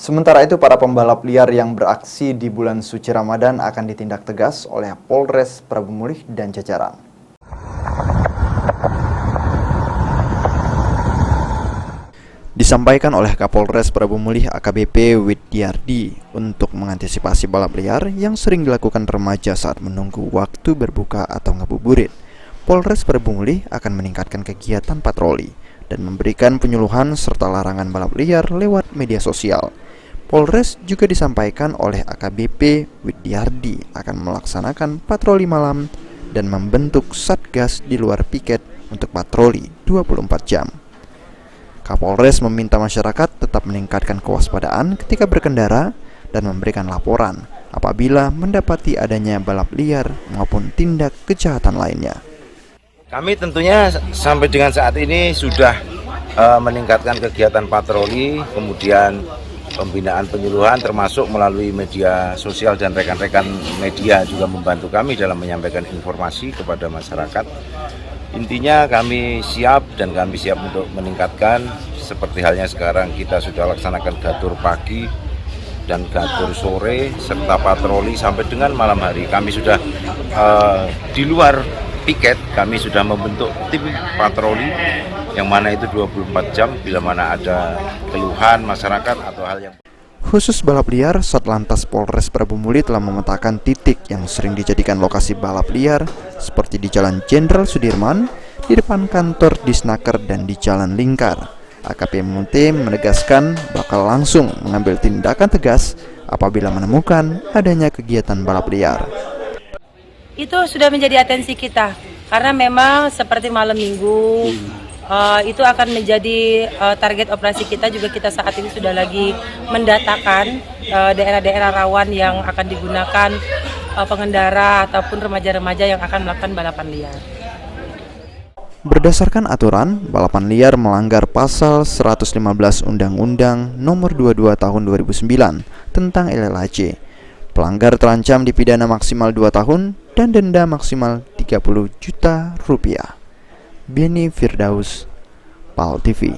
Sementara itu, para pembalap liar yang beraksi di bulan suci Ramadan akan ditindak tegas oleh Polres Prabu Mulih dan jajaran. Disampaikan oleh Kapolres Prabu Mulih AKBP Widyardi untuk mengantisipasi balap liar yang sering dilakukan remaja saat menunggu waktu berbuka atau ngabuburit. Polres Prabu Mulih akan meningkatkan kegiatan patroli dan memberikan penyuluhan serta larangan balap liar lewat media sosial. Polres juga disampaikan oleh AKBP Widyardi akan melaksanakan patroli malam dan membentuk satgas di luar piket untuk patroli 24 jam. Kapolres meminta masyarakat tetap meningkatkan kewaspadaan ketika berkendara dan memberikan laporan apabila mendapati adanya balap liar maupun tindak kejahatan lainnya. Kami tentunya sampai dengan saat ini sudah meningkatkan kegiatan patroli, kemudian pembinaan penyuluhan termasuk melalui media sosial dan rekan-rekan media juga membantu kami dalam menyampaikan informasi kepada masyarakat. Intinya kami siap dan kami siap untuk meningkatkan seperti halnya sekarang kita sudah laksanakan gatur pagi dan gatur sore serta patroli sampai dengan malam hari. Kami sudah di luar piket, kami sudah membentuk tim patroli yang mana itu 24 jam bila mana ada keluhan masyarakat atau hal yang. Khusus balap liar, Satlantas Polres Prabu Mulih telah memetakan titik yang sering dijadikan lokasi balap liar seperti di Jalan Jenderal Sudirman, di depan kantor Disnaker dan di Jalan Lingkar. AKP Munte menegaskan bakal langsung mengambil tindakan tegas apabila menemukan adanya kegiatan balap liar. Itu sudah menjadi atensi kita karena memang seperti malam minggu itu akan menjadi target operasi kita. Juga kita saat ini sudah lagi mendatakan daerah-daerah rawan yang akan digunakan pengendara ataupun remaja-remaja yang akan melakukan balapan liar. Berdasarkan aturan, balapan liar melanggar pasal 115 Undang-Undang Nomor 22 Tahun 2009 tentang LLAJ. Pelanggar terancam dipidana maksimal 2 tahun dan denda maksimal 30 juta rupiah. Beni Firdaus, PAL TV.